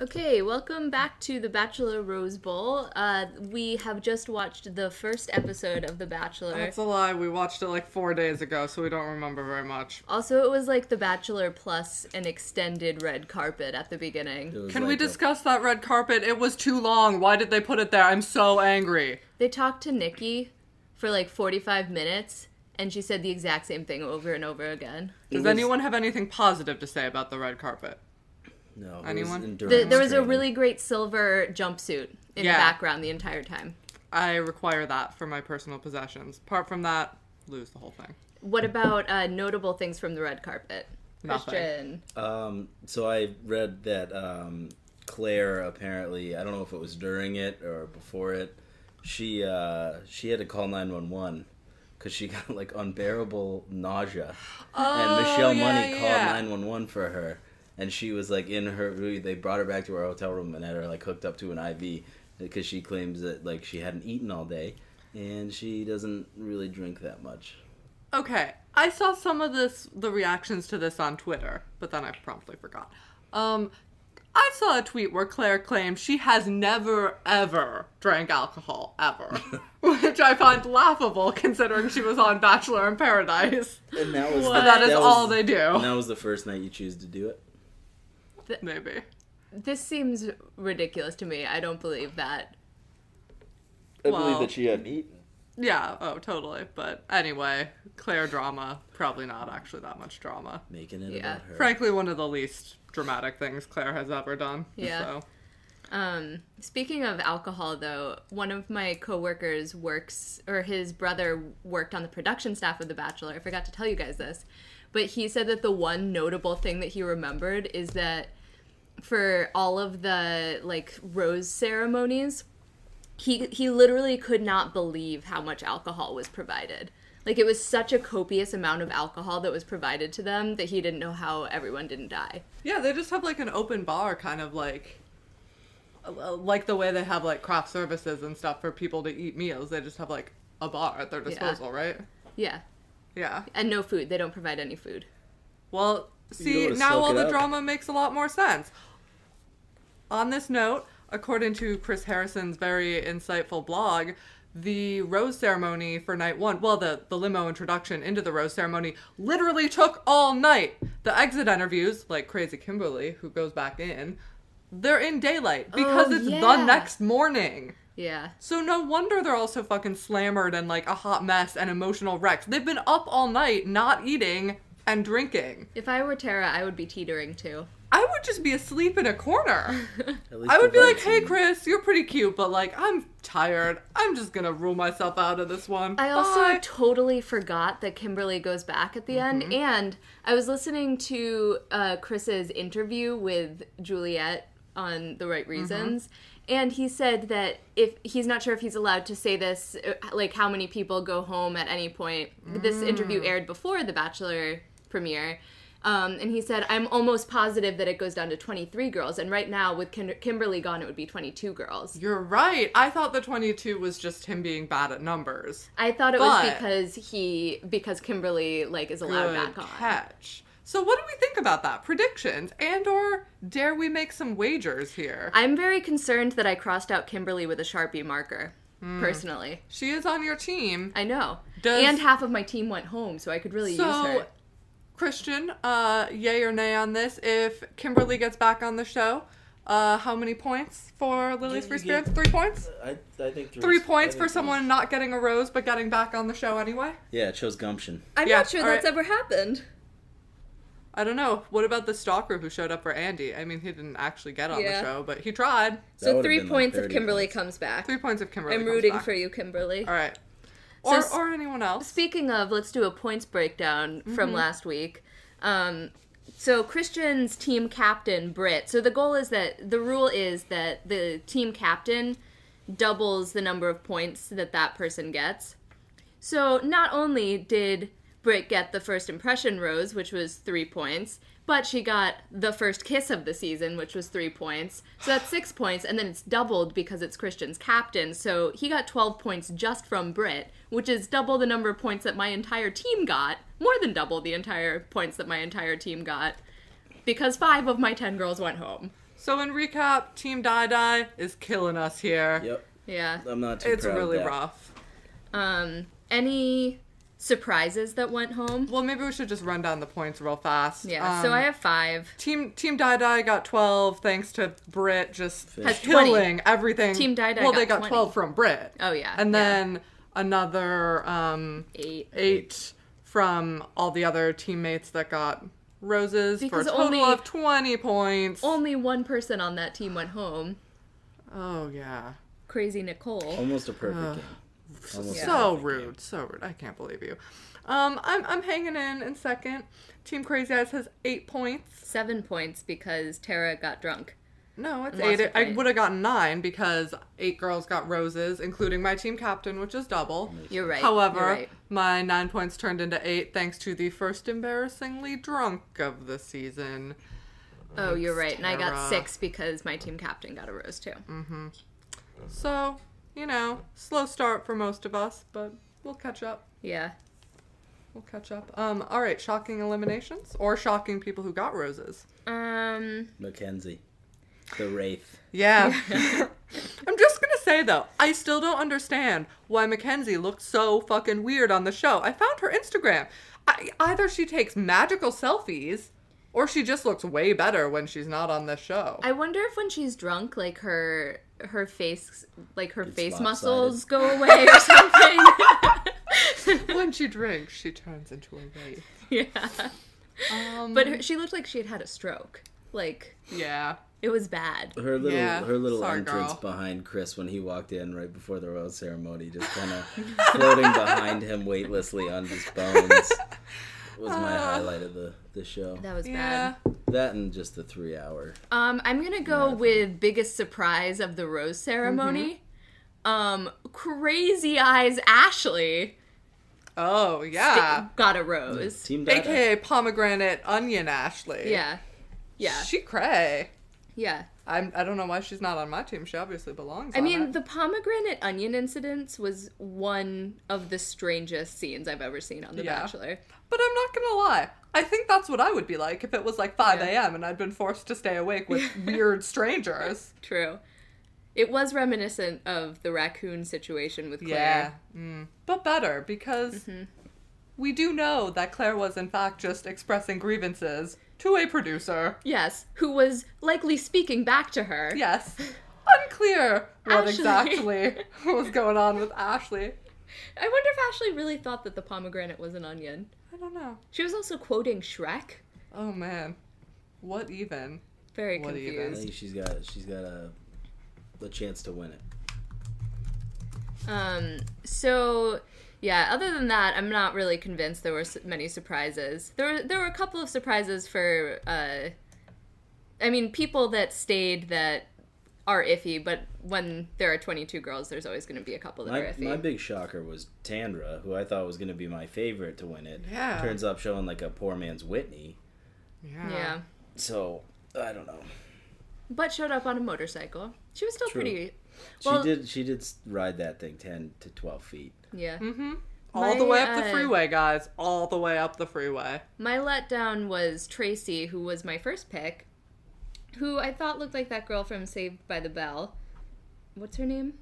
Okay, welcome back to the Bachelor Rose Bowl. We have just watched the first episode of The Bachelor. That's a lie. We watched it like 4 days ago, so we don't remember very much. Also, it was like The Bachelor plus an extended red carpet at the beginning. Can we discuss that red carpet? It was too long. Why did they put it there? I'm so angry. They talked to Nikki for like 45 minutes, and she said the exact same thing over and over again. Does anyone have anything positive to say about the red carpet? No. Anyone? There was a really great silver jumpsuit in the background the entire time. I require that for my personal possessions. Apart from that, lose the whole thing. What about notable things from the red carpet? Nothing. Christian. So I read that Claire apparently, I don't know if it was during it or before it, she had to call 911 because she got like unbearable nausea. And Michelle Money called 911 for her. And she was like in her, they brought her back to her hotel room and had her like hooked up to an IV because she claims that like she hadn't eaten all day and she doesn't really drink that much. Okay, I saw some of the reactions to this on Twitter, but then I promptly forgot. I saw a tweet where Claire claimed she has never, ever drank alcohol, ever. Which I find laughable, considering she was on Bachelor in Paradise. And that was but that is all they do. And that was the first night you choose to do it? Maybe. This seems ridiculous to me. I don't believe that. I believe that she hadn't eaten. Yeah, oh, totally. But anyway, Claire drama, probably not actually that much drama. Making it about her. Frankly, one of the least dramatic things Claire has ever done. Yeah. So. Speaking of alcohol, though, one of my coworkers his brother worked on the production staff of The Bachelor. I forgot to tell you guys this. But he said that the one notable thing that he remembered is that for all of the, like, rose ceremonies, he literally could not believe how much alcohol was provided. Like, it was such a copious amount of alcohol that was provided to them that he didn't know how everyone didn't die. Yeah, they just have, like, an open bar kind of, like the way they have, like, craft services and stuff for people to eat meals. They just have, like, a bar at their disposal, right? Yeah. Yeah. And no food. They don't provide any food. Well, see, now all the drama makes a lot more sense. On this note, according to Chris Harrison's very insightful blog, the rose ceremony for night one, well, the limo introduction into the rose ceremony literally took all night. The exit interviews, like Crazy Kimberly, who goes back in, they're in daylight because it's the next morning. Yeah. So no wonder they're all so fucking slammered and like a hot mess and emotional wrecks. They've been up all night, not eating and drinking. If I were Tara, I would be teetering too. I would just be asleep in a corner. I would be like, hey, Chris, you're pretty cute, but like, I'm tired. I'm just gonna rule myself out of this one. I also totally forgot that Kimberly goes back at the end. And I was listening to Chris's interview with Juliet on The Right Reasons. And he said that if he's not sure if he's allowed to say this, like how many people go home at any point. This interview aired before the Bachelor premiere. And he said, I'm almost positive that it goes down to 23 girls. And right now, with Kimberly gone, it would be 22 girls. You're right. I thought the 22 was just him being bad at numbers. I thought it was because Kimberly, like, is allowed back on. Catch. So what do we think about that? Predictions? And or dare we make some wagers here? I'm very concerned that I crossed out Kimberly with a Sharpie marker, personally. She is on your team. I know. And half of my team went home, so I could really use her. Christian, yay or nay on this? If Kimberly gets back on the show, how many points for Lily's Free Spirits? 3 points? I think 3 points for someone not getting a rose but getting back on the show anyway? Yeah, it shows gumption. I'm not sure that's ever happened. I don't know. What about the stalker who showed up for Andy? I mean, he didn't actually get on the show, but he tried. So 3 points if Kimberly comes back. 3 points if Kimberly comes back. I'm rooting for you, Kimberly. All right. Or anyone else. Speaking of, let's do a points breakdown from last week. So Christian's team captain, Britt. So the rule is that the team captain doubles the number of points that person gets. So not only did Britt get the first impression rose, which was 3 points, but she got the first kiss of the season, which was 3 points. So that's 6 points, and then it's doubled because it's Christian's captain. So he got 12 points just from Britt, which is double the number of points that my entire team got. More than double the entire points that my entire team got. Because 5 of my 10 girls went home. So in recap, Team Dai is killing us here. Yep. Yeah. I'm not too It's proud really of that. rough. Any surprises that went home? Well, maybe we should just run down the points real fast. Yeah, so I have 5. Team Dai got 12 thanks to Britt just Has killing 20. everything. Team Dai well, they got got 20. 12 from Britt. Oh, yeah. And then another 8 from all the other teammates that got roses Because for a total only- of 20 points. Only one person on that team went home. Oh, yeah. Crazy Nicole. Almost a perfect game. Almost a So perfect rude. game. So rude. I can't believe you. I'm hanging in second. Team Crazy Eyes has 8 points. 7 points because Tara got drunk. No, it's And lost 8. a I point. would have gotten 9 because 8 girls got roses, including my team captain, which is double. You're right. However, You're right. my 9 points turned into 8 thanks to the first embarrassingly drunk of the season. Oh, you're right. And I got Tara. 6 because my team captain got a rose too. So, slow start for most of us, but we'll catch up. Yeah. We'll catch up. All right, shocking eliminations or shocking people who got roses. Mackenzie. The Wraith. Yeah. I'm just gonna say though, I still don't understand why Mackenzie looked so fucking weird on the show. I found her Instagram. Either she takes magical selfies, or she just looks way better when she's not on this show. I wonder if when she's drunk, like her face, like her It's face lopsided. muscles go away or something. When she drinks, she turns into a wraith. Yeah. But she looked like she had a stroke. Like, Yeah. it was bad. Her little Sorry, entrance girl. behind Chris when he walked in right before the rose ceremony, just kind of floating behind him weightlessly on his bones, was my highlight of the show. That was Yeah. bad. That and just the 3-hour. I'm gonna go with biggest surprise of the rose ceremony. Crazy Eyes Ashley Oh, yeah. got a rose. Team Dada. AKA pomegranate onion Ashley. Yeah. Yeah. She cray. Yeah. I don't know why she's not on my team. She obviously belongs I on mean, it. the pomegranate onion incidents was one of the strangest scenes I've ever seen on The Yeah. Bachelor. But I'm not gonna lie. I think that's what I would be like if it was like 5 Yeah. a.m. and I'd been forced to stay awake with weird strangers. True. It was reminiscent of the raccoon situation with Claire. Yeah. But better, because we do know that Claire was in fact just expressing grievances to a producer. Yes, who was likely speaking back to her. Yes. Unclear what Ashley. exactly was going on with Ashley. I wonder if Ashley really thought that the pomegranate was an onion. I don't know. She was also quoting Shrek. Oh man. What even? Very What even? I confused. think she's got a chance to win it. So, yeah, other than that, I'm not really convinced there were many surprises. There were a couple of surprises for, people that stayed that are iffy, but when there are 22 girls, there's always going to be a couple that are iffy. My big shocker was Tandra, who I thought was going to be my favorite to win it. Yeah. Turns up showing like a poor man's Whitney. Yeah. So, I don't know. But showed up on a motorcycle. She was still True. pretty... Well, She did ride that thing 10 to 12 feet. yeah. All the way up the My, freeway, guys. All the way up the freeway. My letdown was Tracy, who was my first pick, who I thought looked like that girl from Saved by the Bell. What's her name?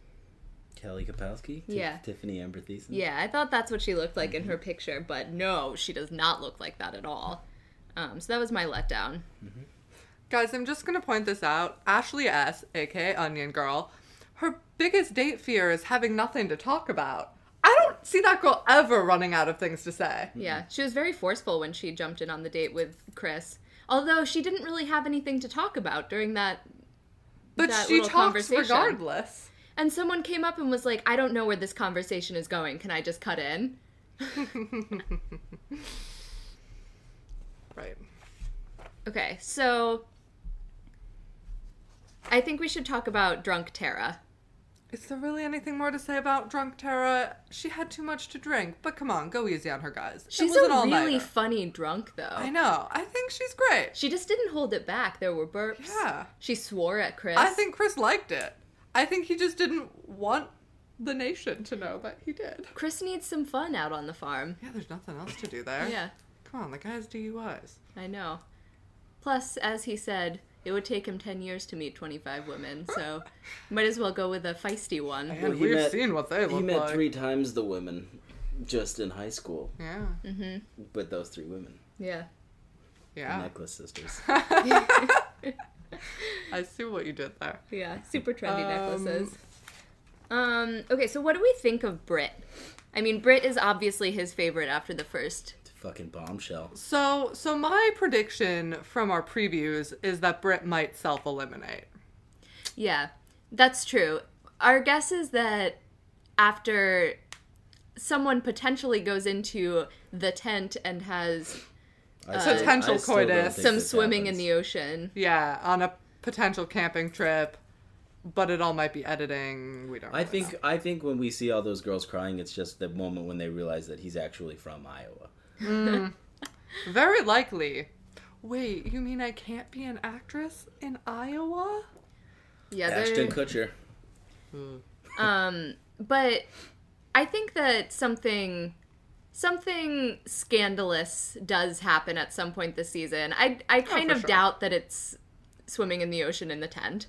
Kelly Kapowski? Yeah. Tiffany Amber Thiessen? Yeah, I thought that's what she looked like in her picture, but no, she does not look like that at all. So that was my letdown. Guys, I'm just going to point this out. Ashley S., a.k.a. Onion Girl, her biggest date fear is having nothing to talk about. I don't see that girl ever running out of things to say. Yeah, she was very forceful when she jumped in on the date with Chris. Although she didn't really have anything to talk about during that But that she little talks conversation. regardless. And someone came up and was like, I don't know where this conversation is going. Can I just cut in? Right. Okay, so I think we should talk about Drunk Tara. Is there really anything more to say about Drunk Tara? She had too much to drink, but come on, go easy on her, guys. She's it was a an really all-nighter. funny drunk, though. I know. I think she's great. She just didn't hold it back. There were burps. Yeah. She swore at Chris. I think Chris liked it. I think he just didn't want the nation to know, but he did. Chris needs some fun out on the farm. Yeah, there's nothing else to do there. Yeah, Come on, the guy has DUIs. I know. Plus, as he said, It would take him 10 years to meet 25 women, so might as well go with a feisty one. And we've seen what they look like. He met 3 times the women just in high school. Yeah. Mm-hmm. With those 3 women. Yeah. Yeah. The necklace sisters. I see what you did there. Yeah, super trendy necklaces. Okay, so what do we think of Britt? I mean, Britt is obviously his favorite after the first. Fucking bombshell. So my prediction from our previews is that Britt might self-eliminate. Yeah, that's true. Our guess is that after someone potentially goes into the tent and has potential coitus, some swimming in the ocean. Yeah, on a potential camping trip. But it all might be editing. We don't know. I think when we see all those girls crying, it's just the moment when they realize that he's actually from Iowa. Very likely. Wait, you mean I can't be an actress in Iowa? Yeah, Ashton Kutcher. But I think that something scandalous does happen at some point this season. I kind of doubt that it's swimming in the ocean in the tent.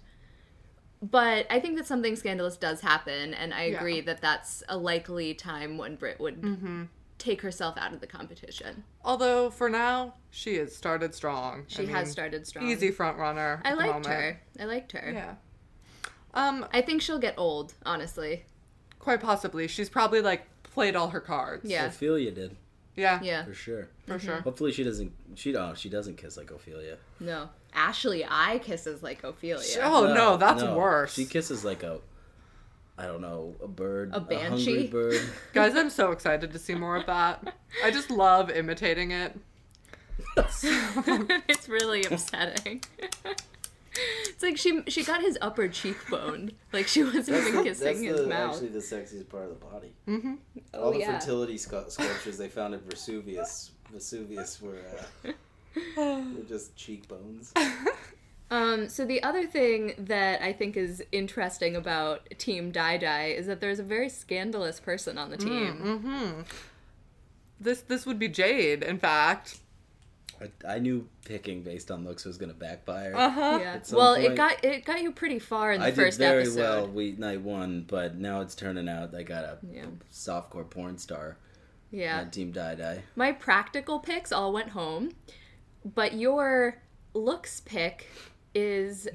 But I think that something scandalous does happen, and I agree that that's a likely time when Britt would take herself out of the competition. Although, for now, she has started strong. She has started strong. Easy front runner. I liked her. Yeah. I think she'll get old, honestly. Quite possibly. She's probably, played all her cards. Yeah. Ophelia did. Yeah. Yeah. For sure. For sure. Hopefully she doesn't kiss like Ophelia. No. Ashley I kisses like Ophelia. Oh, no, that's worse. She kisses like a bird. A banshee? A hungry bird. Guys, I'm so excited to see more of that. I just love imitating it. It's really upsetting. It's like she got his upper cheekbone. Like she wasn't even kissing his mouth. That's actually the sexiest part of the body. Mm-hmm. All the fertility sculptures they found at Vesuvius were just cheekbones. So the other thing that I think is interesting about Team Dai is that there's a very scandalous person on the team. Mm-hmm. This would be Jade, in fact. I knew picking based on looks was going to backfire. Uh-huh. Yeah. Well, point, it got you pretty far in the first episode. I episode. did very well night 1, but now it's turning out I got a softcore porn star. Yeah. On Team Dai. My practical picks all went home, but your looks pick has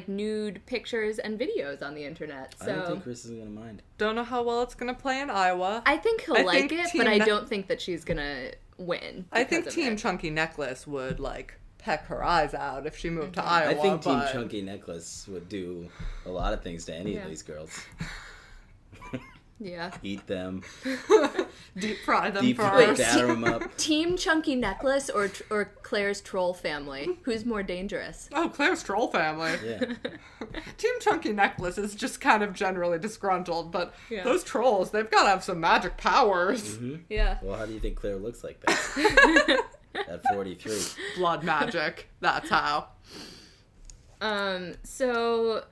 nude pictures and videos on the internet. So I don't think Chris is going to mind. Don't know how well it's going to play in Iowa. I think he'll like it, but I don't think that she's going to win. I think Team Chunky Necklace would peck her eyes out if she moved to Iowa. I think Team Chunky Necklace would do a lot of things to any of these girls. Yeah. Eat them. Deep fry them first. Batter them up. Team Chunky Necklace or Claire's troll family? Who's more dangerous? Oh, Claire's troll family. Yeah. Team Chunky Necklace is just kind of generally disgruntled, but those trolls, they've got to have some magic powers. Mm-hmm. Yeah. Well, how do you think Claire looks like that? At 43. Blood magic. That's how. So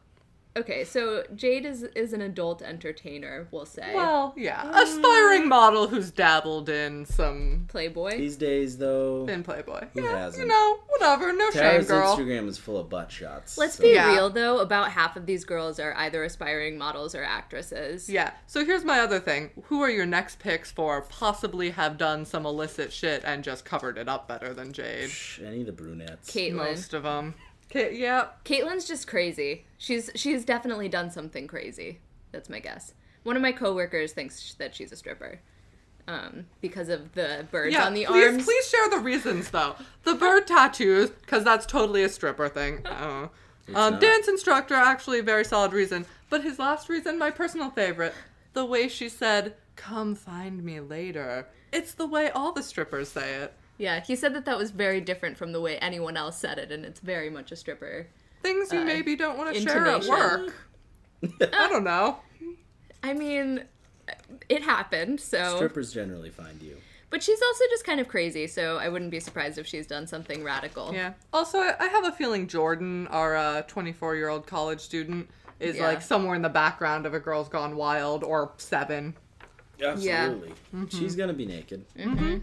Jade is an adult entertainer, we'll say. Well, yeah. Aspiring model who's dabbled in some... Playboy? These days, though... In Playboy. Who hasn't? Whatever. No Tara's shame, girl. Instagram is full of butt shots. Let's be real, though. About half of these girls are either aspiring models or actresses. Yeah. So here's my other thing. Who are your next picks for possibly have done some illicit shit and just covered it up better than Jade? Any of the brunettes. Caitlyn. Most of them. Yeah. Caitlyn's just crazy. She's definitely done something crazy. That's my guess. One of my coworkers thinks that she's a stripper. Because of the birds on the arms. Please share the reasons, though. The bird tattoos, because that's totally a stripper thing. Dance instructor, actually a very solid reason. But his last reason, my personal favorite, the way she said, "Come find me later." It's the way all the strippers say it. Yeah, he said that was very different from the way anyone else said it, and it's very much a stripper. Things you maybe don't want to share at work. I don't know. I mean, it happened, so... Strippers generally find you. But she's also just kind of crazy, so I wouldn't be surprised if she's done something radical. Yeah. Also, I have a feeling Jordan, our 24-year-old college student, is somewhere in the background of A Girl's Gone Wild or 7. Absolutely. Yeah. Mm-hmm. She's gonna be naked. Mm-hmm.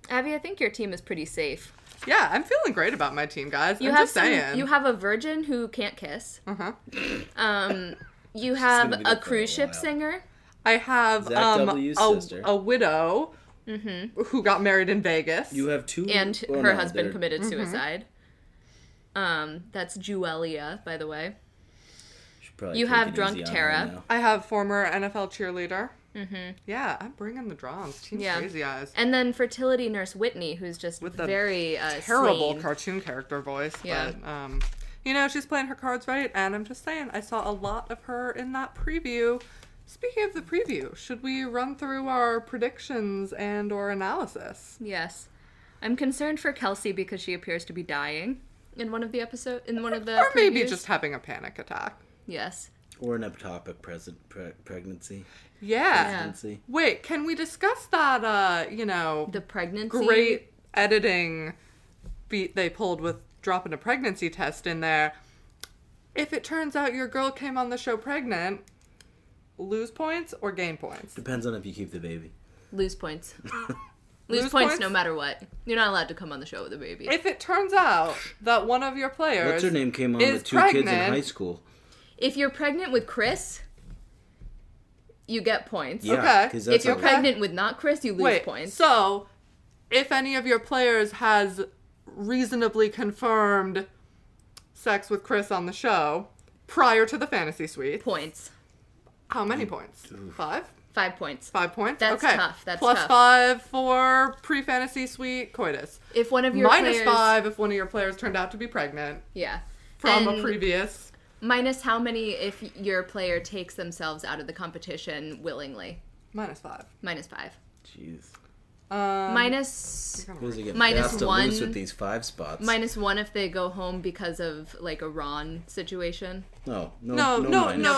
Abby, I think your team is pretty safe. Yeah, I'm feeling great about my team, guys. You have a virgin who can't kiss. You have a cruise ship singer. I have a widow who got married in Vegas. You have two, and her husband committed suicide. That's Juelia, by the way. You have drunk Tara. I have former NFL cheerleader. Yeah, I'm bringing the drums. Team Crazy Eyes. And then fertility nurse Whitney, who's just with very terrible sane cartoon character voice. Yeah. But, she's playing her cards right, and I'm just saying, I saw a lot of her in that preview. Speaking of the preview, should we run through our predictions and or analysis? Yes. I'm concerned for Kelsey because she appears to be dying in one of the episodes, in one of the Or previews. maybe just having a panic attack. Yes. Or an ectopic pregnancy. Yeah. Presidency. Wait, can we discuss that, the pregnancy? Great editing beat they pulled with dropping a pregnancy test in there. If it turns out your girl came on the show pregnant, lose points or gain points? Depends on if you keep the baby. Lose points. Lose points no matter what. You're not allowed to come on the show with a baby. If it turns out that one of your players What's her name came on with two kids in high school? If you're pregnant with Chris, you get points. Yeah, okay. If you're pregnant with not Chris, you lose points. So, if any of your players has reasonably confirmed sex with Chris on the show prior to the fantasy suite. Points. How many points? 5? 5 points. 5 points? That's okay. tough. That's Plus tough. 5 for pre-fantasy suite coitus. If one of your Minus players... 5 if one of your players turned out to be pregnant. Yeah. From a previous... Minus how many if your player takes themselves out of the competition willingly? Minus 5. Minus 5. Jeez. Minus minus one with these 5 spots. Minus 1 if they go home because of like a Ron situation. No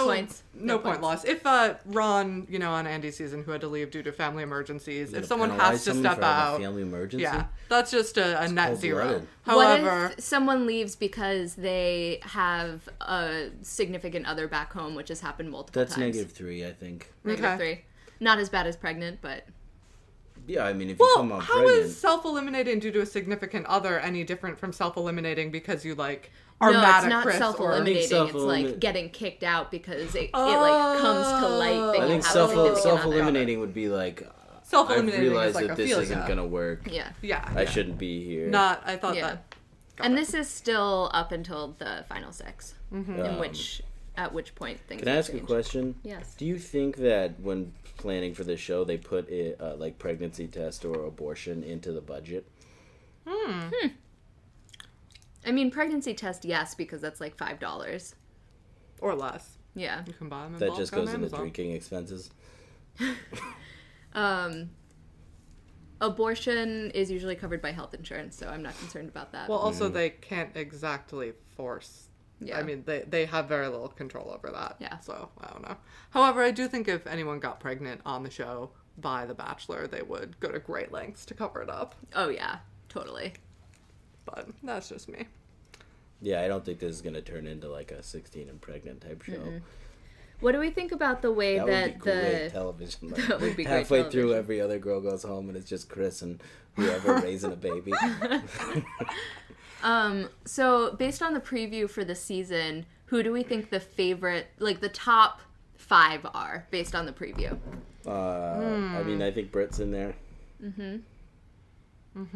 points. No point loss. If Ron, on Andy's season, who had to leave due to family emergencies, if someone has to step out, family emergency, yeah, that's just a net zero. However, what if someone leaves because they have a significant other back home, which has happened multiple times? That's -3, I think. -3. Not as bad as pregnant, but. Yeah, I mean, if you come out how pregnant... is self-eliminating due to a significant other any different from self-eliminating because you, are mad at Chris? No, it's not self-eliminating. It's, like, getting kicked out because it comes to light that I think self-eliminating would be, like... Self-eliminating I realize is like that this isn't going to work. Yeah. I shouldn't be here. I thought that... And this is still up until the final 6. At which point things Can I ask a question? Yes. Do you think that when planning for the show they put it pregnancy test or abortion into the budget? I mean, pregnancy test, yes, because that's like $5 or less. Yeah, you can buy them. That just goes into drinking expenses. Abortion is usually covered by health insurance, so I'm not concerned about that. Well, also they can't exactly force. Yeah. I mean, they have very little control over that. Yeah. So, I don't know. However, I do think if anyone got pregnant on the show by The Bachelor, they would go to great lengths to cover it up. Oh, yeah. Totally. But that's just me. Yeah, I don't think this is going to turn into like a 16 and pregnant type show. Mm-mm. What do we think about the way that would be great television. Like, that would be halfway great through, every other girl goes home and it's just Chris and whoever raising a baby. So based on the preview for the season, who do we think the favorite, like the top 5 are based on the preview? I mean, I think Britt's in there.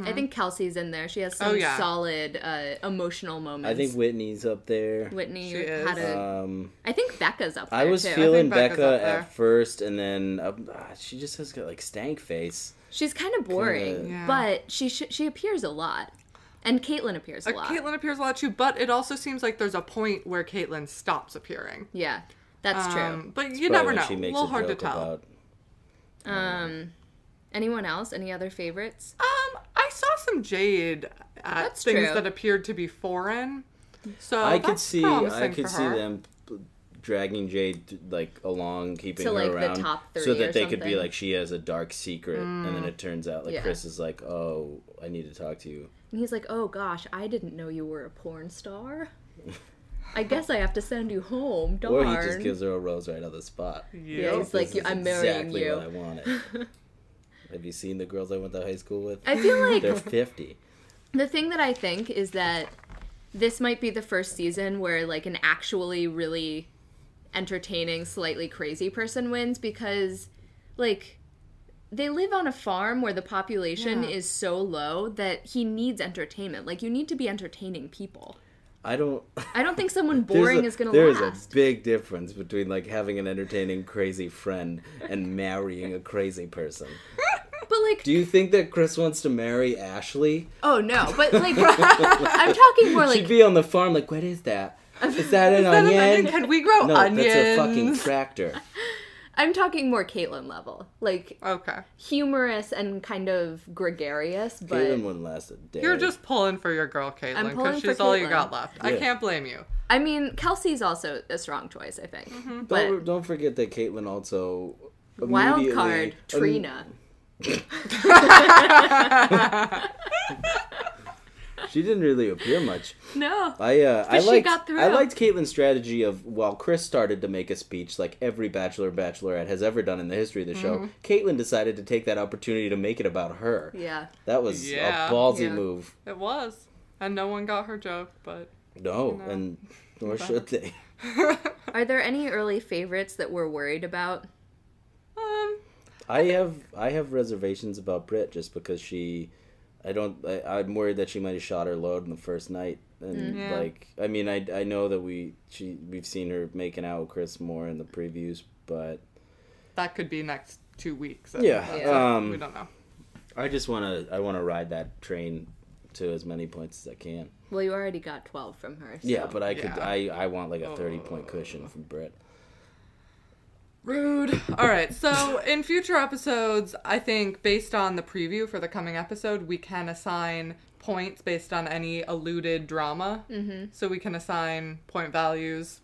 I think Kelsey's in there. She has some solid emotional moments. I think Whitney's up there. Whitney had I think Becca's up there. I was too. feeling Becca at first, and then she just has got like stank face. She's kind of boring, but she appears a lot. And Caitlyn appears a lot. Caitlyn appears a lot too, but it also seems like there's a point where Caitlyn stops appearing. Yeah, that's true. But you never know. A little hard to tell. Anyone else? Any other favorites? I saw some Jade at things that appeared to be foreign. So I could see them dragging Jade like along, keeping her around, the top 3 so that they could be like, she has a dark secret, and then it turns out like Yeah. Chris is like, oh, I need to talk to you. And he's like, oh gosh, I didn't know you were a porn star. I guess I have to send you home, darn. Or he just gives her a rose right on the spot. Yeah, he's like, I'm marrying exactly you. what I wanted. Have you seen the girls I went to high school with? I feel like they're 50. The thing that I think is that this might be the first season where, like, an actually really entertaining, slightly crazy person wins because, like, they live on a farm where the population is so low that he needs entertainment. Like, you need to be entertaining people. I don't think someone boring is going to last. There's a big difference between, like, having an entertaining, crazy friend and marrying a crazy person. But, like... Do you think that Chris wants to marry Ashley? Oh, no. But, like, I'm talking more like... She'd be on the farm like, what is that? Is that an onion? Can we grow onions? No, that's a fucking tractor. I'm talking more Caitlyn level. Like, okay, humorous and kind of gregarious, but... Caitlyn wouldn't last a day. You're just pulling for your girl, Caitlyn, because she's all you got left. Yeah. I can't blame you. I mean, Kelsey's also a strong choice, I think. Mm-hmm. But don't forget that Caitlyn also... Wild card, Trina. She didn't really appear much. No. She got through. I liked Caitlyn's strategy of, while Chris started to make a speech like every Bachelor Bachelorette has ever done in the history of the show, Caitlyn decided to take that opportunity to make it about her. Yeah. That was a ballsy move. It was. And no one got her joke, but... No, and nor should they. Are there any early favorites that we're worried about? I have reservations about Britt just because I'm worried that she might have shot her load in the first night, and I mean, I know that we've seen her making out with Chris more in the previews, but that could be next 2 weeks. We don't know. I want to ride that train to as many points as I can. Well, you already got 12 from her. So. Yeah, but I want like a 30-point cushion from Britt. Rude. All right, so in future episodes, I think based on the preview for the coming episode, we can assign points based on any alluded drama. Mm-hmm. So we can assign point values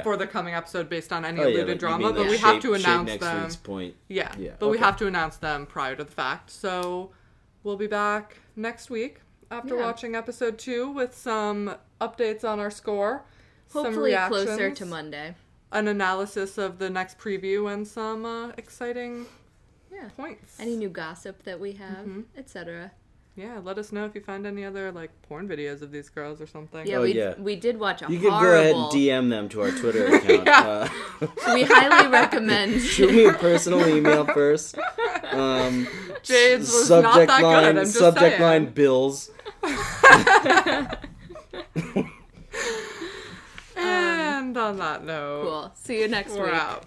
for the coming episode based on any alluded drama, but we have to announce next them. Week's point. Yeah, but we have to announce them prior to the fact. So we'll be back next week after watching episode 2 with some updates on our score. Hopefully closer to Monday. An analysis of the next preview and some exciting points. Any new gossip that we have, etc. Yeah, let us know if you find any other like porn videos of these girls or something. Yeah, we did watch a horrible... You can go ahead and DM them to our Twitter account. We highly recommend. Shoot me a personal email first. Jade's was not that good, I'm just subject saying. line bills. And on that note... Cool. See you next week. We're out.